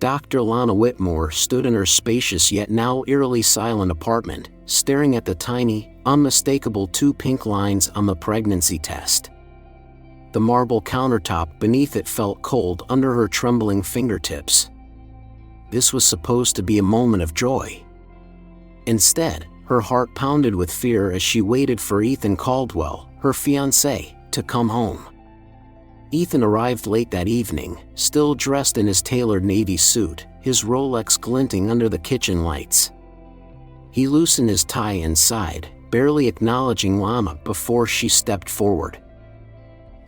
Dr. Lana Whitmore stood in her spacious yet now eerily silent apartment, staring at the tiny, unmistakable 2 pink lines on the pregnancy test. The marble countertop beneath it felt cold under her trembling fingertips. This was supposed to be a moment of joy. Instead, her heart pounded with fear as she waited for Ethan Caldwell, her fiancé, to come home. Ethan arrived late that evening, still dressed in his tailored navy suit, his Rolex glinting under the kitchen lights. He loosened his tie and sighed, barely acknowledging Lana before she stepped forward.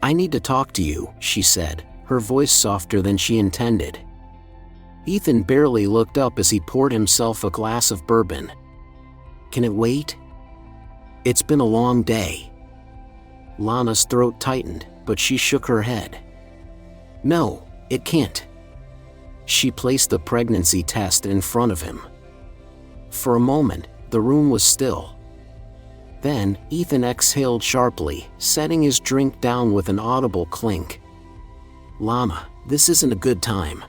"I need to talk to you," she said, her voice softer than she intended. Ethan barely looked up as he poured himself a glass of bourbon. "Can it wait? It's been a long day." Lana's throat tightened, but she shook her head. "No, it can't." She placed the pregnancy test in front of him. For a moment, the room was still. Then, Ethan exhaled sharply, setting his drink down with an audible clink. "Lana, this isn't a good time."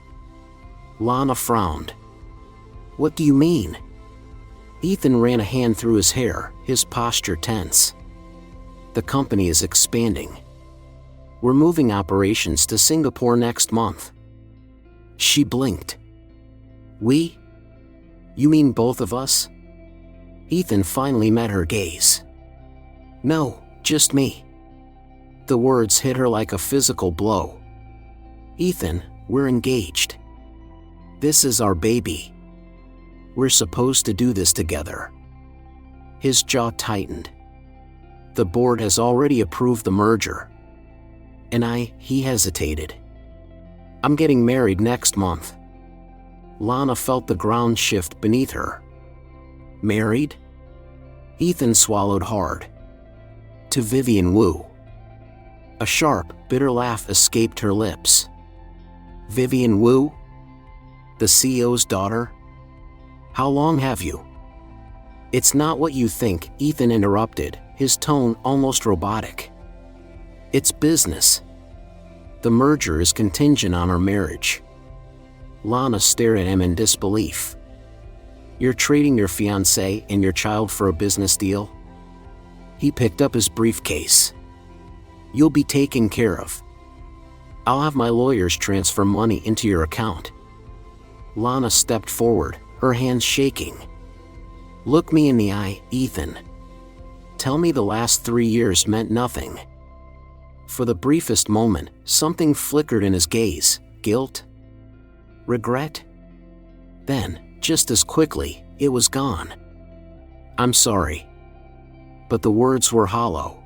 Lana frowned. "What do you mean?" Ethan ran a hand through his hair, his posture tense. "The company is expanding. We're moving operations to Singapore next month." She blinked. "We? You mean both of us?" Ethan finally met her gaze. "No, just me." The words hit her like a physical blow. "Ethan, we're engaged. This is our baby. We're supposed to do this together." His jaw tightened. "The board has already approved the merger." He hesitated. "I'm getting married next month." Lana felt the ground shift beneath her. "Married?" Ethan swallowed hard. "To Vivian Wu." A sharp, bitter laugh escaped her lips. "Vivian Wu? The CEO's daughter? How long have you?" "It's not what you think," Ethan interrupted, his tone almost robotic. "It's business. The merger is contingent on our marriage." Lana stared at him in disbelief. "You're trading your fiancé and your child for a business deal?" He picked up his briefcase. "You'll be taken care of. I'll have my lawyers transfer money into your account." Lana stepped forward, her hands shaking. "Look me in the eye, Ethan. Tell me the last 3 years meant nothing." For the briefest moment, something flickered in his gaze. Guilt? Regret? Then, just as quickly, it was gone. "I'm sorry." But the words were hollow.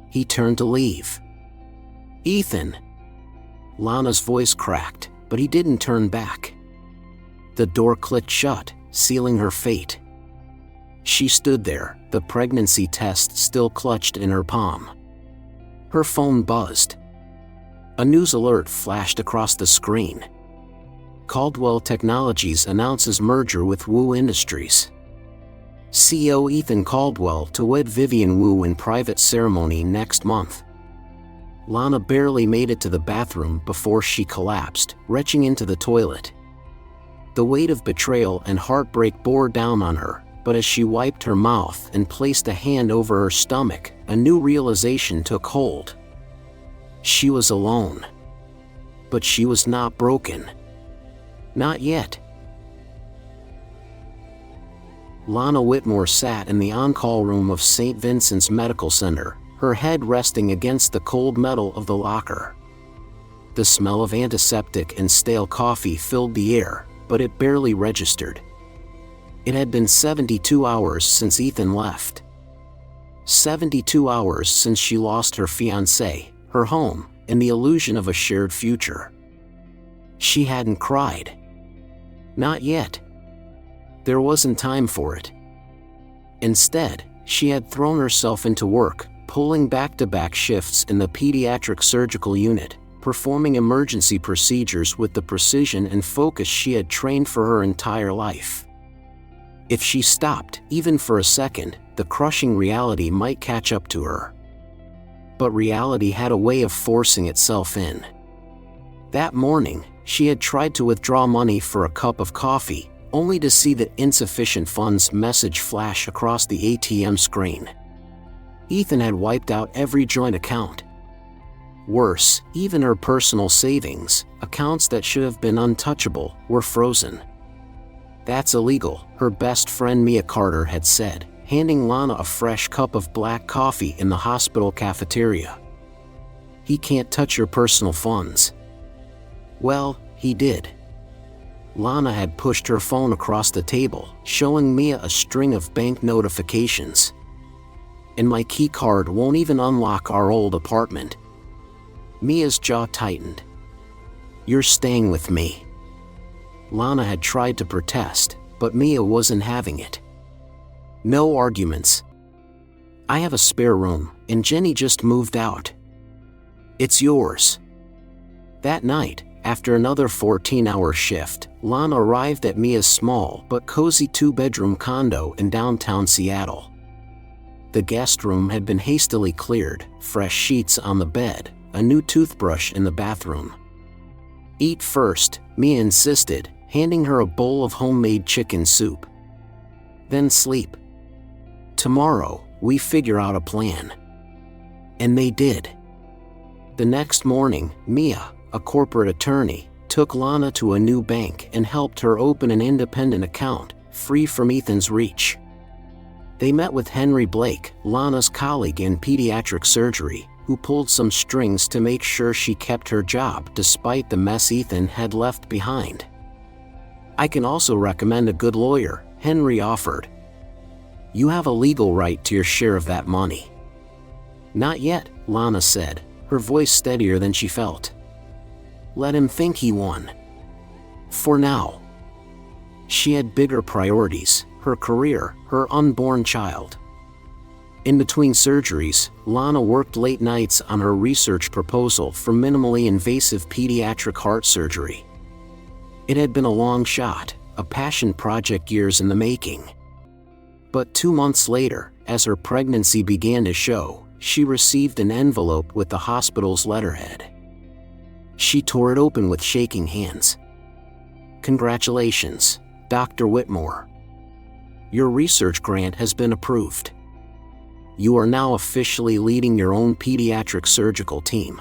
He turned to leave. "Ethan!" Lana's voice cracked, but he didn't turn back. The door clicked shut, sealing her fate. She stood there, the pregnancy test still clutched in her palm. Her phone buzzed. A news alert flashed across the screen. Caldwell Technologies announces merger with Wu Industries. CEO Ethan Caldwell to wed Vivian Wu in private ceremony next month. Lana barely made it to the bathroom before she collapsed, retching into the toilet. The weight of betrayal and heartbreak bore down on her, but as she wiped her mouth and placed a hand over her stomach, a new realization took hold. She was alone. But she was not broken. Not yet. Lana Whitmore sat in the on-call room of St. Vincent's Medical Center, her head resting against the cold metal of the locker. The smell of antiseptic and stale coffee filled the air, but it barely registered. It had been 72 hours since Ethan left. 72 hours since she lost her fiancé, her home, and the illusion of a shared future. She hadn't cried. Not yet. There wasn't time for it. Instead, she had thrown herself into work, pulling back-to-back shifts in the pediatric surgical unit, performing emergency procedures with the precision and focus she had trained for her entire life. If she stopped, even for a second, the crushing reality might catch up to her. But reality had a way of forcing itself in. That morning, She had tried to withdraw money for a cup of coffee, only to see the insufficient funds message flash across the ATM screen. Ethan had wiped out every joint account. Worse, even her personal savings, accounts that should have been untouchable, were frozen. "That's illegal," her best friend Mia Carter had said, handing Lana a fresh cup of black coffee in the hospital cafeteria. "He can't touch your personal funds." Well, he did. Lana had pushed her phone across the table, showing Mia a string of bank notifications. "And my key card won't even unlock our old apartment." Mia's jaw tightened. "You're staying with me." Lana had tried to protest, but Mia wasn't having it. "No arguments. I have a spare room, and Jenny just moved out. It's yours." That night, after another 14-hour shift, Lana arrived at Mia's small but cozy 2-bedroom condo in downtown Seattle. The guest room had been hastily cleared, fresh sheets on the bed, a new toothbrush in the bathroom. "Eat first," Mia insisted, handing her a bowl of homemade chicken soup. "Then sleep. Tomorrow, we figure out a plan." And they did. The next morning, Mia, a corporate attorney, took Lana to a new bank and helped her open an independent account, free from Ethan's reach. They met with Henry Blake, Lana's colleague in pediatric surgery, who pulled some strings to make sure she kept her job despite the mess Ethan had left behind. "I can also recommend a good lawyer," Henry offered. "You have a legal right to your share of that money." "Not yet," Lana said, her voice steadier than she felt. "Let him think he won. For now." She had bigger priorities: her career, her unborn child. In between surgeries, Lana worked late nights on her research proposal for minimally invasive pediatric heart surgery. It had been a long shot, a passion project years in the making. But 2 months later, as her pregnancy began to show, she received an envelope with the hospital's letterhead. She tore it open with shaking hands. "Congratulations, Dr. Whitmore. Your research grant has been approved. You are now officially leading your own pediatric surgical team."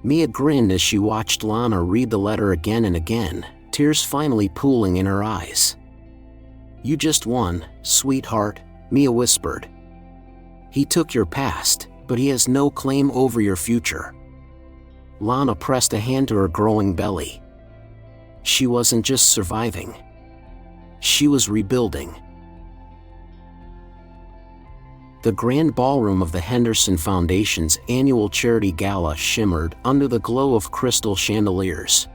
Mia grinned as she watched Lana read the letter again and again, tears finally pooling in her eyes. "You just won, sweetheart," Mia whispered. "He took your past, but he has no claim over your future." Lana pressed a hand to her growing belly. She wasn't just surviving. She was rebuilding. The grand ballroom of the Henderson Foundation's annual charity gala shimmered under the glow of crystal chandeliers.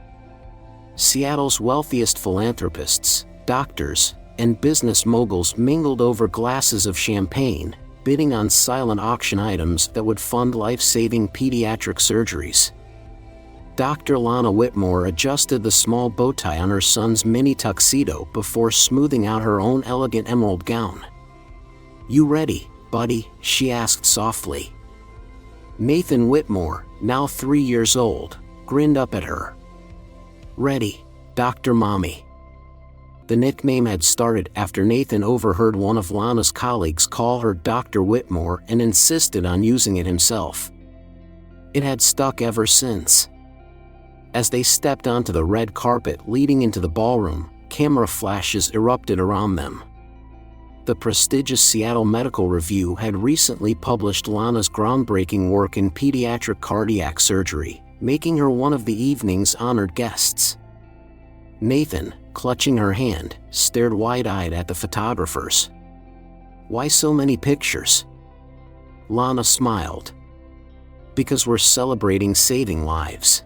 Seattle's wealthiest philanthropists, doctors, and business moguls mingled over glasses of champagne, bidding on silent auction items that would fund life-saving pediatric surgeries. Dr. Lana Whitmore adjusted the small bow tie on her son's mini tuxedo before smoothing out her own elegant emerald gown. "You ready, buddy?" she asked softly. Nathan Whitmore, now 3 years old, grinned up at her. "Ready, Dr. Mommy." The nickname had started after Nathan overheard one of Lana's colleagues call her Dr. Whitmore and insisted on using it himself. It had stuck ever since. As they stepped onto the red carpet leading into the ballroom, camera flashes erupted around them. The prestigious Seattle Medical Review had recently published Lana's groundbreaking work in pediatric cardiac surgery, making her one of the evening's honored guests. Nathan, clutching her hand, stared wide-eyed at the photographers. "Why so many pictures?" Lana smiled. "Because we're celebrating saving lives."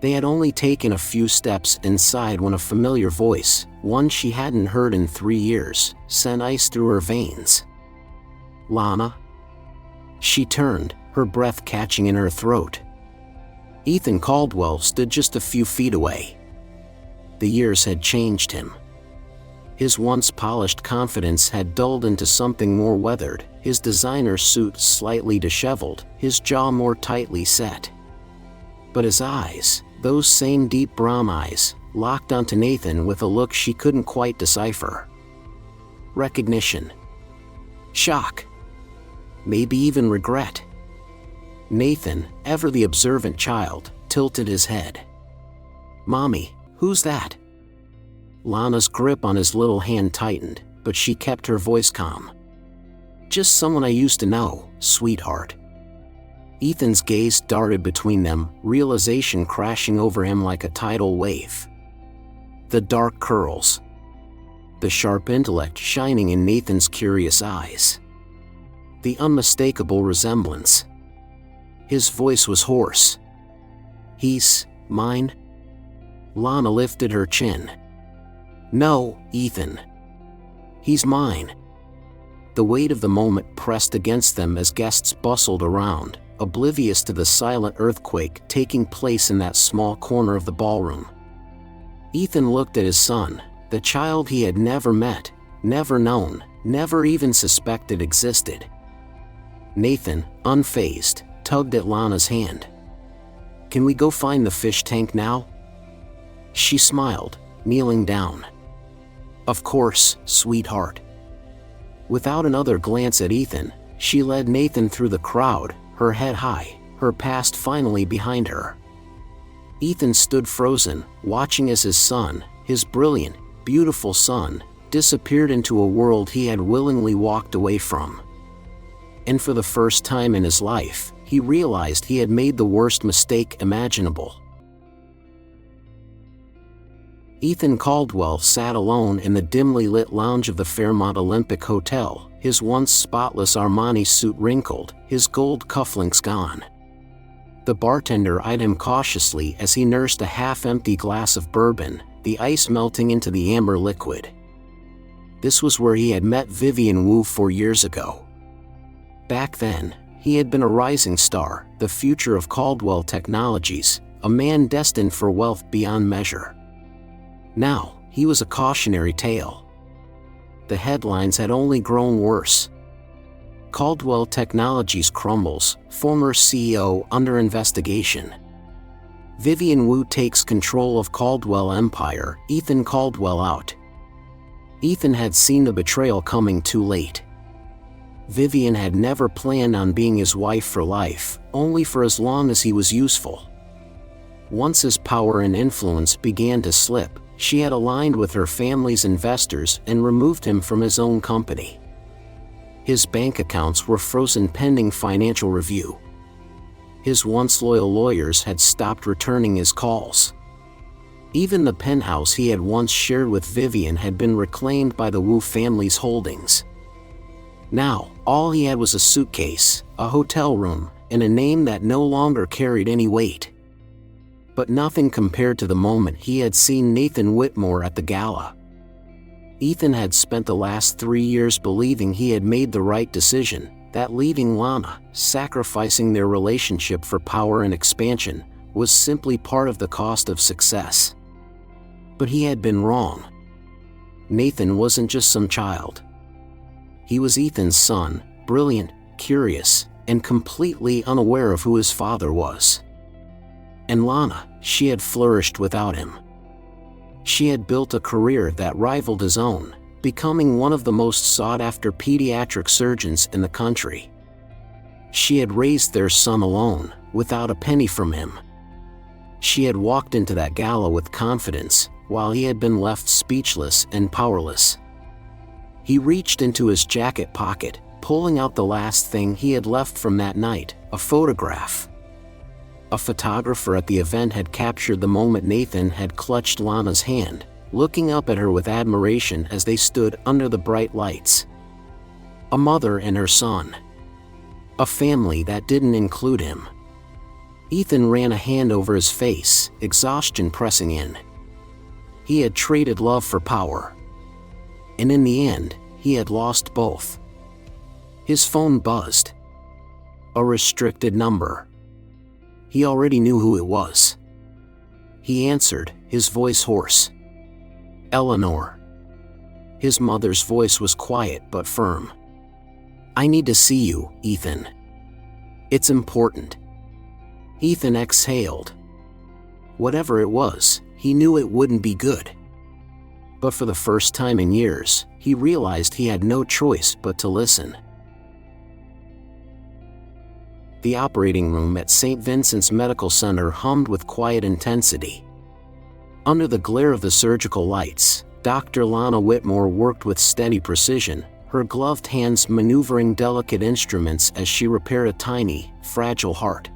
They had only taken a few steps inside when a familiar voice, one she hadn't heard in 3 years, sent ice through her veins. "Lana?" She turned, her breath catching in her throat. Ethan Caldwell stood just a few feet away. The years had changed him. His once polished confidence had dulled into something more weathered, his designer suit slightly disheveled, his jaw more tightly set. But his eyes, Those same deep brown eyes, locked onto Nathan with a look she couldn't quite decipher. Recognition. Shock. Maybe even regret. Nathan, ever the observant child, tilted his head. "Mommy, who's that?" Lana's grip on his little hand tightened, but she kept her voice calm. "Just someone I used to know, sweetheart." Ethan's gaze darted between them, realization crashing over him like a tidal wave. The dark curls. The sharp intellect shining in Nathan's curious eyes. The unmistakable resemblance. His voice was hoarse. "He's mine?" Lana lifted her chin. "No, Ethan. He's mine." The weight of the moment pressed against them as guests bustled around, oblivious to the silent earthquake taking place in that small corner of the ballroom. Ethan looked at his son, the child he had never met, never known, never even suspected existed. Nathan, unfazed, tugged at Lana's hand. "Can we go find the fish tank now?" She smiled, kneeling down. "Of course, sweetheart." Without another glance at Ethan, she led Nathan through the crowd, her head high, her past finally behind her. Ethan stood frozen, watching as his son, his brilliant, beautiful son, disappeared into a world he had willingly walked away from. And for the first time in his life, he realized he had made the worst mistake imaginable. Ethan Caldwell sat alone in the dimly lit lounge of the Fairmont Olympic Hotel, his once spotless Armani suit wrinkled, his gold cufflinks gone. The bartender eyed him cautiously as he nursed a half-empty glass of bourbon, the ice melting into the amber liquid. This was where he had met Vivian Wu 4 years ago. Back then, he had been a rising star, the future of Caldwell Technologies, a man destined for wealth beyond measure. Now, he was a cautionary tale. The headlines had only grown worse. Caldwell Technologies crumbles, former CEO under investigation. Vivian Wu takes control of Caldwell Empire, Ethan Caldwell out. Ethan had seen the betrayal coming too late. Vivian had never planned on being his wife for life, only for as long as he was useful. Once his power and influence began to slip, she had aligned with her family's investors and removed him from his own company. His bank accounts were frozen pending financial review. His once loyal lawyers had stopped returning his calls. Even the penthouse he had once shared with Vivian had been reclaimed by the Wu family's holdings. Now, all he had was a suitcase, a hotel room, and a name that no longer carried any weight. But nothing compared to the moment he had seen Nathan Whitmore at the gala. Ethan had spent the last 3 years believing he had made the right decision, that leaving Lana, sacrificing their relationship for power and expansion, was simply part of the cost of success. But he had been wrong. Nathan wasn't just some child. He was Ethan's son, brilliant, curious, and completely unaware of who his father was. And Lana, she had flourished without him. She had built a career that rivaled his own, becoming one of the most sought-after pediatric surgeons in the country. She had raised their son alone, without a penny from him. She had walked into that gala with confidence, while he had been left speechless and powerless. He reached into his jacket pocket, pulling out the last thing he had left from that night, a photograph. A photographer at the event had captured the moment Nathan had clutched Lana's hand, looking up at her with admiration as they stood under the bright lights. A mother and her son. A family that didn't include him. Ethan ran a hand over his face, exhaustion pressing in. He had traded love for power. And in the end, he had lost both. His phone buzzed. A restricted number. He already knew who it was. He answered, his voice hoarse. Eleanor. His mother's voice was quiet but firm. "I need to see you, Ethan. It's important." Ethan exhaled. Whatever it was, he knew it wouldn't be good. But for the first time in years, he realized he had no choice but to listen. The operating room at St. Vincent's Medical Center hummed with quiet intensity. Under the glare of the surgical lights, Dr. Lana Whitmore worked with steady precision, her gloved hands maneuvering delicate instruments as she repaired a tiny, fragile heart.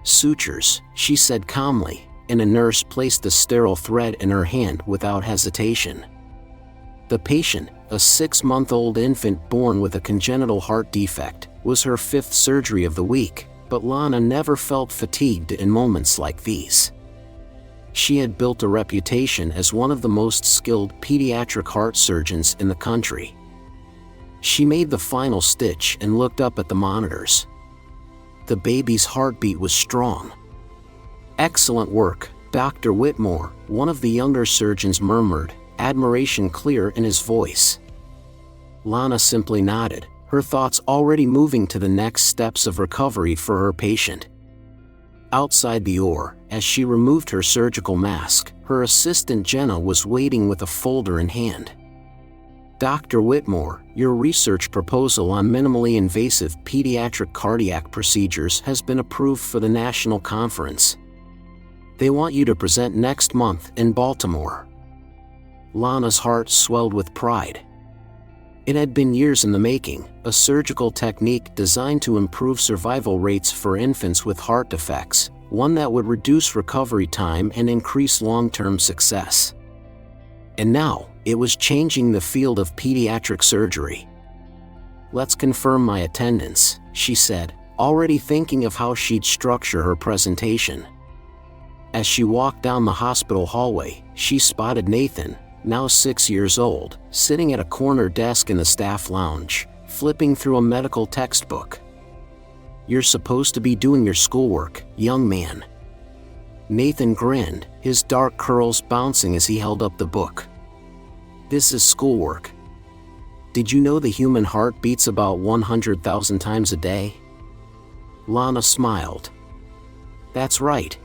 "Sutures," she said calmly, and a nurse placed the sterile thread in her hand without hesitation. The patient, a 6-month-old infant born with a congenital heart defect, was her 5th surgery of the week, but Lana never felt fatigued in moments like these. She had built a reputation as one of the most skilled pediatric heart surgeons in the country. She made the final stitch and looked up at the monitors. The baby's heartbeat was strong. "Excellent work, Dr. Whitmore," one of the younger surgeons murmured, admiration clear in his voice. Lana simply nodded, her thoughts already moving to the next steps of recovery for her patient. Outside the OR, as she removed her surgical mask, her assistant Jenna was waiting with a folder in hand. "Dr. Whitmore, your research proposal on minimally invasive pediatric cardiac procedures has been approved for the national conference. They want you to present next month in Baltimore." Lana's heart swelled with pride. It had been years in the making, a surgical technique designed to improve survival rates for infants with heart defects, one that would reduce recovery time and increase long-term success. And now, it was changing the field of pediatric surgery. "Let's confirm my attendance," she said, already thinking of how she'd structure her presentation. As she walked down the hospital hallway, she spotted Nathan, now 6 years old, sitting at a corner desk in the staff lounge, flipping through a medical textbook. "You're supposed to be doing your schoolwork, young man." Nathan grinned, his dark curls bouncing as he held up the book. "This is schoolwork. Did you know the human heart beats about 100,000 times a day?" Lana smiled. "That's right.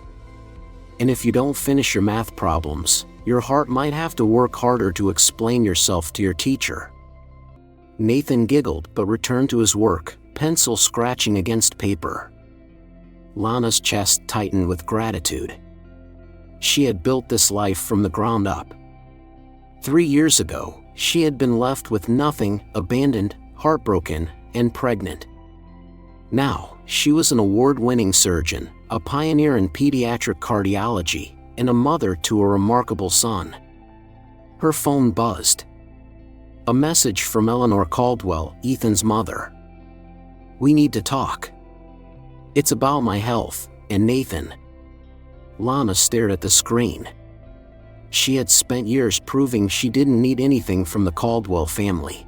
And if you don't finish your math problems, your heart might have to work harder to explain yourself to your teacher." Nathan giggled but returned to his work, pencil scratching against paper. Lana's chest tightened with gratitude. She had built this life from the ground up. 3 years ago, she had been left with nothing, abandoned, heartbroken, and pregnant. Now, she was an award-winning surgeon, a pioneer in pediatric cardiology, and a mother to a remarkable son. Her phone buzzed. A message from Eleanor Caldwell, Ethan's mother. "We need to talk. It's about my health, and Nathan." Lana stared at the screen. She had spent years proving she didn't need anything from the Caldwell family.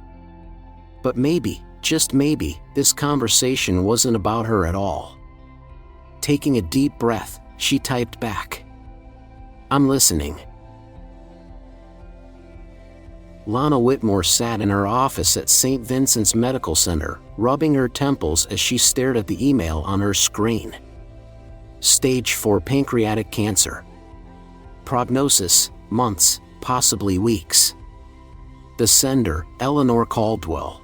But maybe, just maybe, this conversation wasn't about her at all. Taking a deep breath, she typed back, "I'm listening." Lana Whitmore sat in her office at St. Vincent's Medical Center, rubbing her temples as she stared at the email on her screen. Stage 4 pancreatic cancer. Prognosis, months, possibly weeks. The sender, Eleanor Caldwell.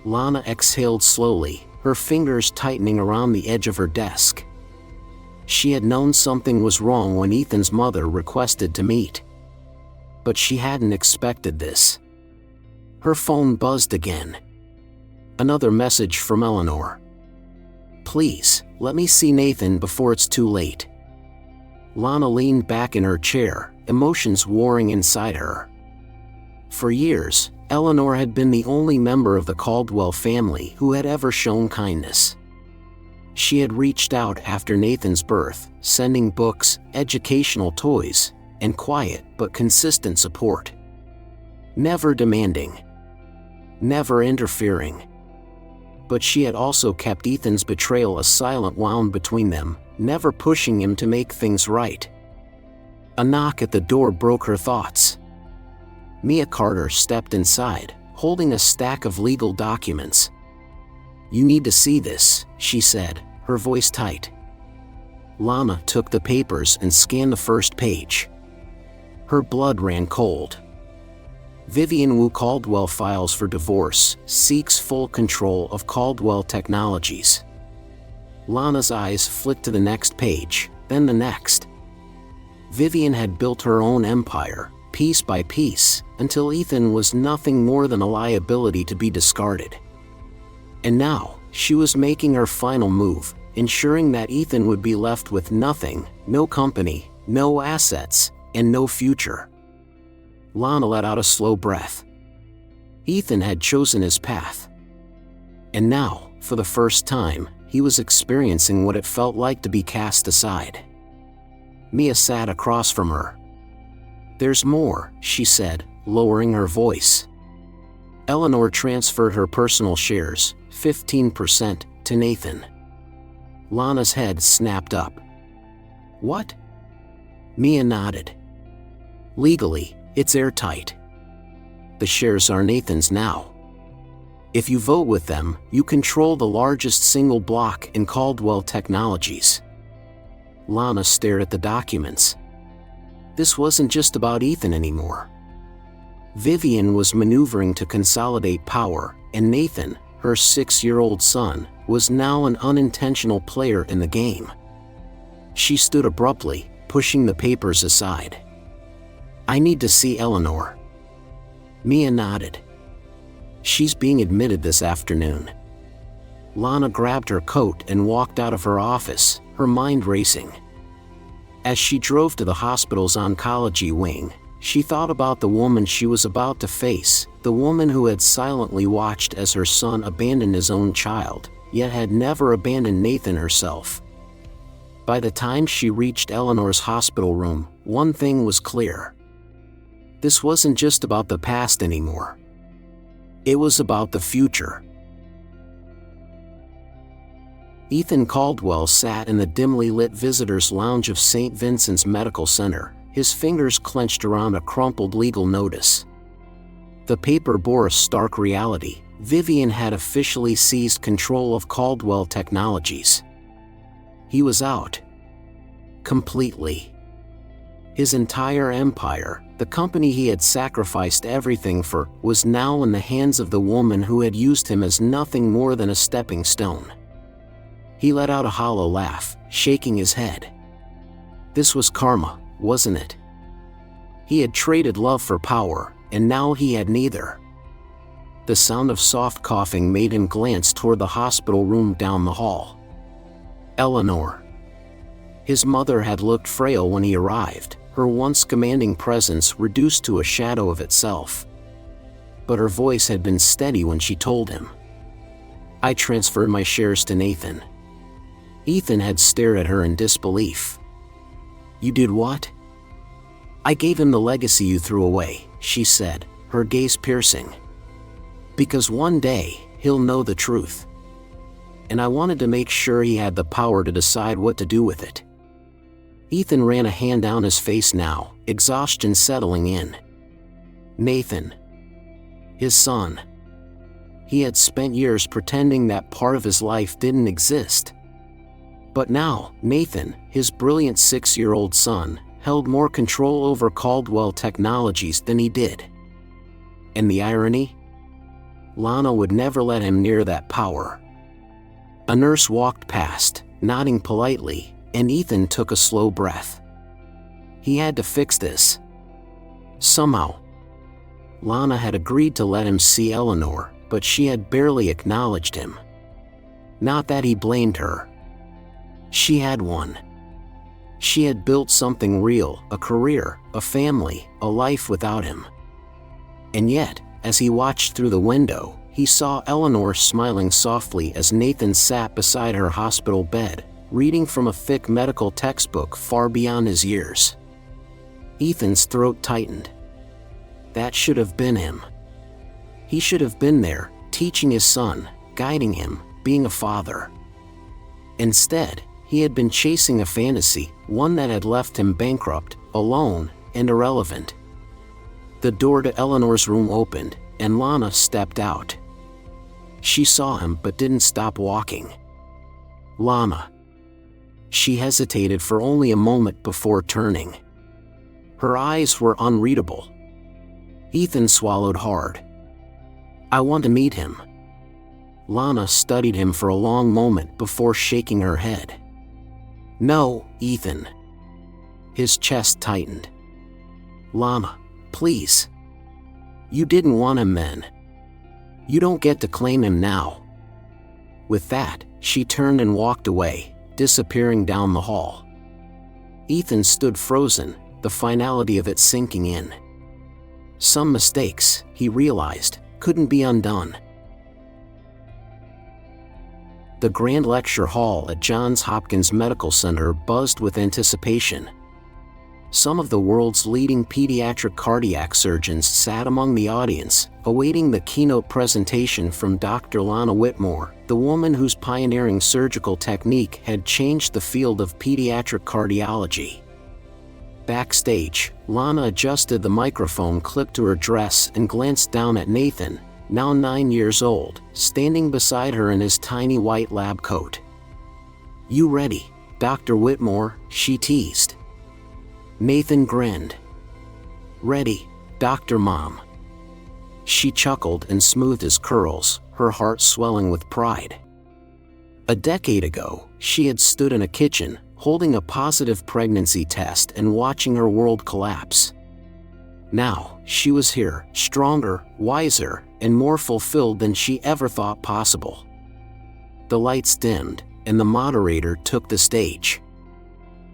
Lana exhaled slowly, her fingers tightening around the edge of her desk. She had known something was wrong when Ethan's mother requested to meet. But she hadn't expected this. Her phone buzzed again. Another message from Eleanor. "Please, let me see Nathan before it's too late." Lana leaned back in her chair, emotions warring inside her. For years, Eleanor had been the only member of the Caldwell family who had ever shown kindness. She had reached out after Nathan's birth, sending books, educational toys, and quiet but consistent support. Never demanding. Never interfering. But she had also kept Ethan's betrayal a silent wound between them, never pushing him to make things right. A knock at the door broke her thoughts. Mia Carter stepped inside, holding a stack of legal documents. "You need to see this," she said, her voice tight. Lana took the papers and scanned the first page. Her blood ran cold. Vivian Wu Caldwell files for divorce, seeks full control of Caldwell Technologies. Lana's eyes flicked to the next page, then the next. Vivian had built her own empire, piece by piece, until Ethan was nothing more than a liability to be discarded. And now, she was making her final move, ensuring that Ethan would be left with nothing, no company, no assets, and no future. Lana let out a slow breath. Ethan had chosen his path. And now, for the first time, he was experiencing what it felt like to be cast aside. Mia sat across from her. "There's more," she said, lowering her voice. Eleanor transferred her personal shares, 15%, to Nathan. Lana's head snapped up. "What?" Mia nodded. "Legally, it's airtight. The shares are Nathan's now. If you vote with them, you control the largest single block in Caldwell Technologies." Lana stared at the documents. This wasn't just about Ethan anymore. Vivian was maneuvering to consolidate power, and Nathan, her 6-year-old son, was now an unintentional player in the game. She stood abruptly, pushing the papers aside. "I need to see Eleanor." Mia nodded. "She's being admitted this afternoon." Lana grabbed her coat and walked out of her office, her mind racing. As she drove to the hospital's oncology wing, she thought about the woman she was about to face, the woman who had silently watched as her son abandoned his own child, yet had never abandoned Nathan herself. By the time she reached Eleanor's hospital room, one thing was clear. This wasn't just about the past anymore. It was about the future. Ethan Caldwell sat in the dimly lit visitors' lounge of St. Vincent's Medical Center, his fingers clenched around a crumpled legal notice. The paper bore a stark reality. Vivian had officially seized control of Caldwell Technologies. He was out. Completely. His entire empire, the company he had sacrificed everything for, was now in the hands of the woman who had used him as nothing more than a stepping stone. He let out a hollow laugh, shaking his head. This was karma, wasn't it? He had traded love for power, and now he had neither. The sound of soft coughing made him glance toward the hospital room down the hall. Eleanor. His mother had looked frail when he arrived, her once commanding presence reduced to a shadow of itself. But her voice had been steady when she told him. "I transferred my shares to Nathan." Ethan had stared at her in disbelief. "You did what?" "I gave him the legacy you threw away," she said, her gaze piercing. "Because one day, he'll know the truth. And I wanted to make sure he had the power to decide what to do with it." Ethan ran a hand down his face now, exhaustion settling in. Nathan. His son. He had spent years pretending that part of his life didn't exist. But now, Nathan, his brilliant 6-year-old son, held more control over Caldwell Technologies than he did. And the irony? Lana would never let him near that power. A nurse walked past, nodding politely, and Ethan took a slow breath. He had to fix this. Somehow. Lana had agreed to let him see Eleanor, but she had barely acknowledged him. Not that he blamed her. She had one. She had built something real, a career, a family, a life without him. And yet, as he watched through the window, he saw Eleanor smiling softly as Nathan sat beside her hospital bed, reading from a thick medical textbook far beyond his years. Ethan's throat tightened. That should have been him. He should have been there, teaching his son, guiding him, being a father. Instead, he had been chasing a fantasy, one that had left him bankrupt, alone, and irrelevant. The door to Eleanor's room opened, and Lana stepped out. She saw him but didn't stop walking. "Lana." She hesitated for only a moment before turning. Her eyes were unreadable. Ethan swallowed hard. "I want to meet him." Lana studied him for a long moment before shaking her head. "No, Ethan." His chest tightened. "Lana, please. You didn't want him then. You don't get to claim him now." With that, she turned and walked away, disappearing down the hall. Ethan stood frozen, the finality of it sinking in. Some mistakes, he realized, couldn't be undone. The Grand Lecture Hall at Johns Hopkins Medical Center buzzed with anticipation. Some of the world's leading pediatric cardiac surgeons sat among the audience, awaiting the keynote presentation from Dr. Lana Whitmore, the woman whose pioneering surgical technique had changed the field of pediatric cardiology. Backstage, Lana adjusted the microphone clip to her dress and glanced down at Nathan, now 9 years old, standing beside her in his tiny white lab coat. "You ready, Dr. Whitmore?" she teased. Nathan grinned. "Ready, Dr. Mom." She chuckled and smoothed his curls, her heart swelling with pride. A decade ago, she had stood in a kitchen, holding a positive pregnancy test and watching her world collapse. Now, she was here, stronger, wiser, and more fulfilled than she ever thought possible. The lights dimmed, and the moderator took the stage.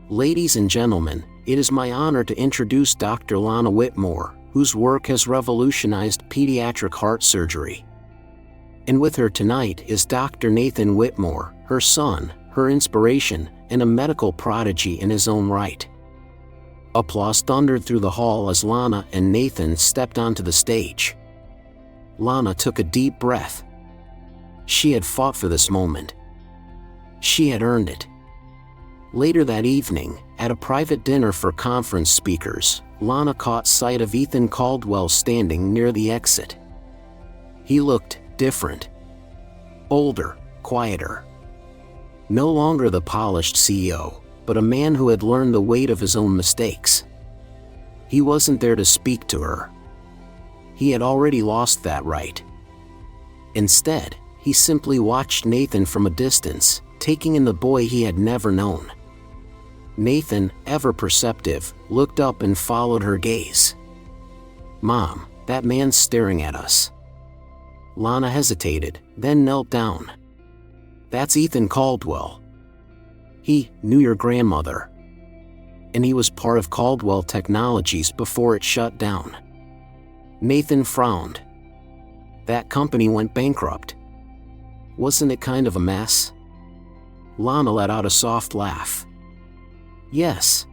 "Ladies and gentlemen, it is my honor to introduce Dr. Lana Whitmore, whose work has revolutionized pediatric heart surgery. And with her tonight is Dr. Nathan Whitmore, her son, her inspiration, and a medical prodigy in his own right." Applause thundered through the hall as Lana and Nathan stepped onto the stage. Lana took a deep breath. She had fought for this moment. She had earned it. Later that evening, at a private dinner for conference speakers, Lana caught sight of Ethan Caldwell standing near the exit. He looked different. Older, quieter. No longer the polished CEO, but a man who had learned the weight of his own mistakes. He wasn't there to speak to her. He had already lost that right. Instead, he simply watched Nathan from a distance, taking in the boy he had never known. Nathan, ever perceptive, looked up and followed her gaze. "Mom, that man's staring at us." Lana hesitated, then knelt down. "That's Ethan Caldwell. He knew your grandmother. And he was part of Caldwell Technologies before it shut down." Nathan frowned. "That company went bankrupt. Wasn't it kind of a mess?" Lana let out a soft laugh. "Yes.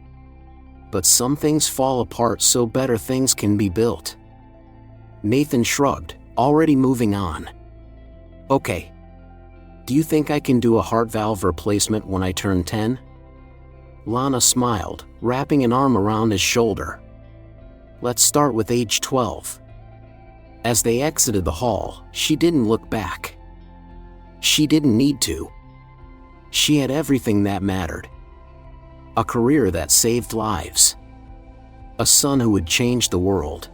But some things fall apart so better things can be built." Nathan shrugged, already moving on. "Okay. Do you think I can do a heart valve replacement when I turn 10? Lana smiled, wrapping an arm around his shoulder. "Let's start with age 12. As they exited the hall, she didn't look back. She didn't need to. She had everything that mattered. A career that saved lives. A son who would change the world.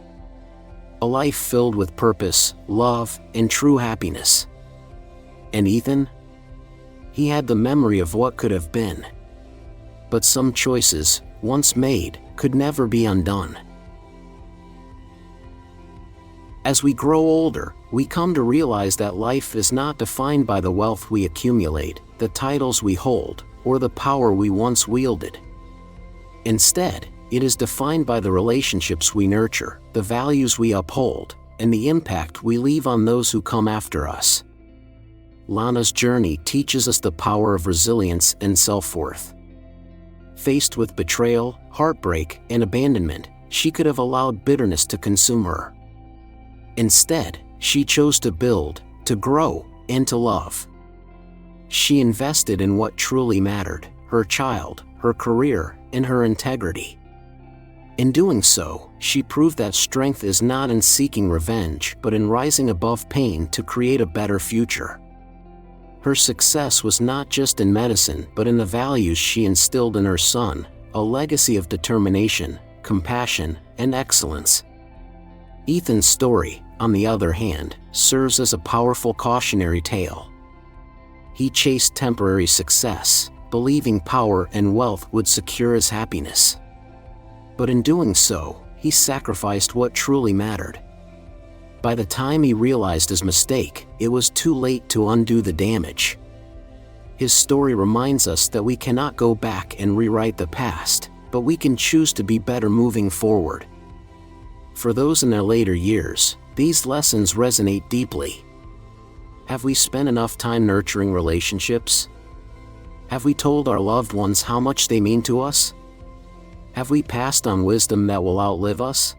A life filled with purpose, love, and true happiness. And Ethan? He had the memory of what could have been. But some choices, once made, could never be undone. As we grow older, we come to realize that life is not defined by the wealth we accumulate, the titles we hold, or the power we once wielded. Instead, it is defined by the relationships we nurture, the values we uphold, and the impact we leave on those who come after us. Lana's journey teaches us the power of resilience and self-worth. Faced with betrayal, heartbreak, and abandonment, she could have allowed bitterness to consume her. Instead, she chose to build, to grow, and to love. She invested in what truly mattered, her child, her career, and her integrity. In doing so, she proved that strength is not in seeking revenge but in rising above pain to create a better future. Her success was not just in medicine but in the values she instilled in her son, a legacy of determination, compassion, and excellence. Ethan's story, on the other hand, serves as a powerful cautionary tale. He chased temporary success, believing power and wealth would secure his happiness. But in doing so, he sacrificed what truly mattered. By the time he realized his mistake, it was too late to undo the damage. His story reminds us that we cannot go back and rewrite the past, but we can choose to be better moving forward. For those in their later years, these lessons resonate deeply. Have we spent enough time nurturing relationships? Have we told our loved ones how much they mean to us? Have we passed on wisdom that will outlive us?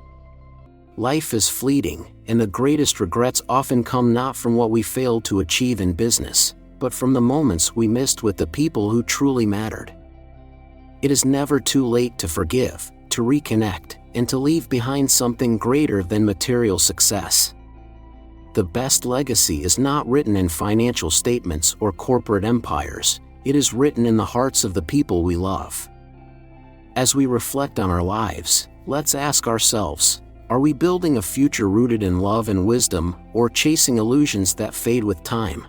Life is fleeting, and the greatest regrets often come not from what we failed to achieve in business, but from the moments we missed with the people who truly mattered. It is never too late to forgive, to reconnect, and to leave behind something greater than material success. The best legacy is not written in financial statements or corporate empires, it is written in the hearts of the people we love. As we reflect on our lives, let's ask ourselves, are we building a future rooted in love and wisdom, or chasing illusions that fade with time?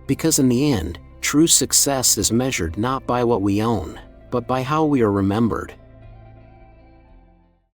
Because in the end, true success is measured not by what we own, but by how we are remembered.